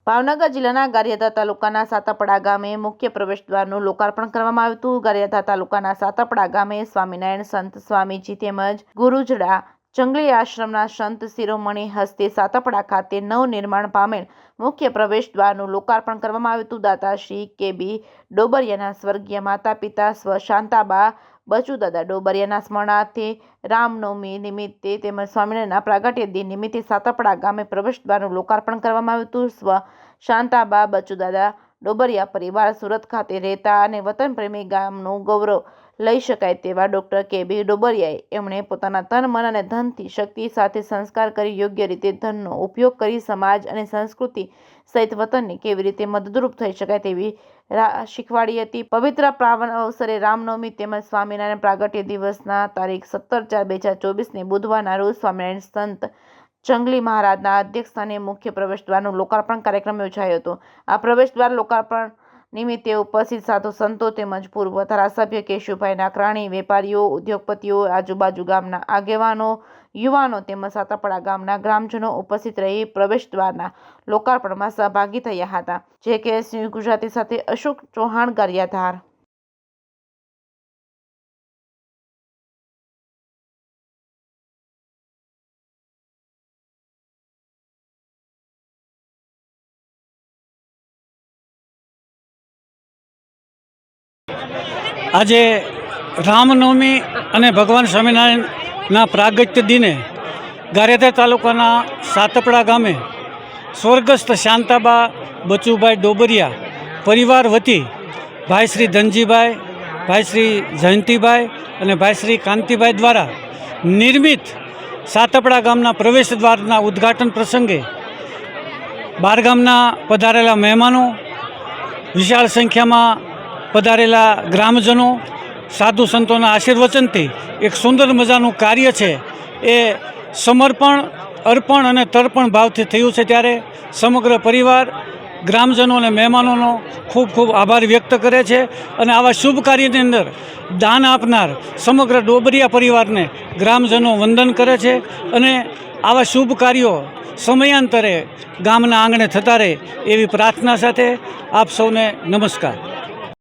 ભાવનગર જિલ્લાના ગારિયાધાર તાલુકાના સાતપડા ગામે મુખ્ય પ્રવેશદ્વારનું લોકાર્પણ કરવામાં આવ્યું હતું। ગારિયાધાર તાલુકાના સાતપડા ગામે સ્વામિનારાયણ સંત સ્વામીજી તેમજ ગુરુજડા જંગલી આશ્રમના સંત શિરોમણી હસ્તે સાતપડા ખાતે નવનિર્માણ પામેલ મુખ્ય પ્રવેશદ્વારનું લોકાર્પણ કરવામાં આવ્યું હતું। દાતા શ્રી કે.બી. ડોબરિયાના સ્વર્ગીય માતા પિતા સ્વ શાંતાબા બચુદાદા ડોબરિયાના સ્મરણાર્થે રામનવમી નિમિત્તે તેમજ સ્વામિનારાયણના પ્રાગટ્ય દિન નિમિત્તે સાતપડા ગામે પ્રવેશદ્વારનું લોકાર્પણ કરવામાં આવ્યું હતું। સ્વ શાંતાબા બચુદાદા ડોબરિયા પરિવાર સુરત ખાતે રહેતા અને વતન પ્રેમી ગામનું ગૌરવ લઈ શકાય તેવા ડૉક્ટર કે.બી. ડોબરિયાએ એમણે પોતાના તન મન અને ધનથી શક્તિ સાથે સંસ્કાર કરી યોગ્ય રીતે ધનનો ઉપયોગ કરી સમાજ અને સંસ્કૃતિ સહિત વતનને કેવી રીતે મદદરૂપ થઈ શકાય તેવી શીખવાડી હતી। પવિત્ર પાવન અવસરે રામનવમી તેમજ સ્વામિનારાયણ પ્રાગટ્ય દિવસના તારીખ 17/4/2024ને બુધવારના રોજ સ્વામિનારાયણ સંત જંગલી મહારાજના અધ્યક્ષસ્થાને મુખ્ય પ્રવેશદ્વારનું લોકાર્પણ કાર્યક્રમ યોજાયો હતો। આ પ્રવેશદ્વાર લોકાર્પણ નિમિત્તે ઉપસ્થિત સાધુ સંતો તેમજ પૂર્વ ધારાસભ્ય કેશુભાઈ નાકરાણી, વેપારીઓ, ઉદ્યોગપતિઓ, આજુબાજુ ગામના આગેવાનો, યુવાનો તેમજ સાતપડા ગામના ગ્રામજનો ઉપસ્થિત રહી પ્રવેશદ્વારના લોકાર્પણમાં સહભાગી થયા હતા। JKS ન્યૂઝ ગુજરાતી સાથે અશોક ચૌહાણ, ગારિયાધાર। આજે રામનવમી અને ભગવાન સ્વામિનારાયણના પ્રાગટ્ય દિને ગારિયાધાર તાલુકાના સાતપડા ગામે સ્વર્ગસ્થ શાંતાબા બચુભાઈ ડોબરિયા પરિવાર વતી ભાઈ શ્રી ધનજીભાઈ, ભાઈ શ્રી જયંતિભાઈ અને ભાઈ શ્રી કાંતિભાઈ દ્વારા નિર્મિત સાતપડા ગામના પ્રવેશદ્વારના ઉદ્ઘાટન પ્રસંગે બાર ગામના પધારેલા મહેમાનો, વિશાળ સંખ્યામાં પધારેલા ગ્રામજનો, સાધુ સંતોના આશીર્વચનથી એક સુંદર મજાનું કાર્ય છે એ સમર્પણ, અર્પણ અને તર્પણ ભાવથી થયું છે। ત્યારે સમગ્ર પરિવાર ગ્રામજનો અને મહેમાનોનો ખૂબ ખૂબ આભાર વ્યક્ત કરે છે અને આવા શુભ કાર્યની અંદર દાન આપનાર સમગ્ર ડોબરિયા પરિવારને ગ્રામજનો વંદન કરે છે અને આવા શુભ કાર્યો સમયાંતરે ગામના આંગણે થતા રહે એવી પ્રાર્થના સાથે આપ સૌને નમસ્કાર।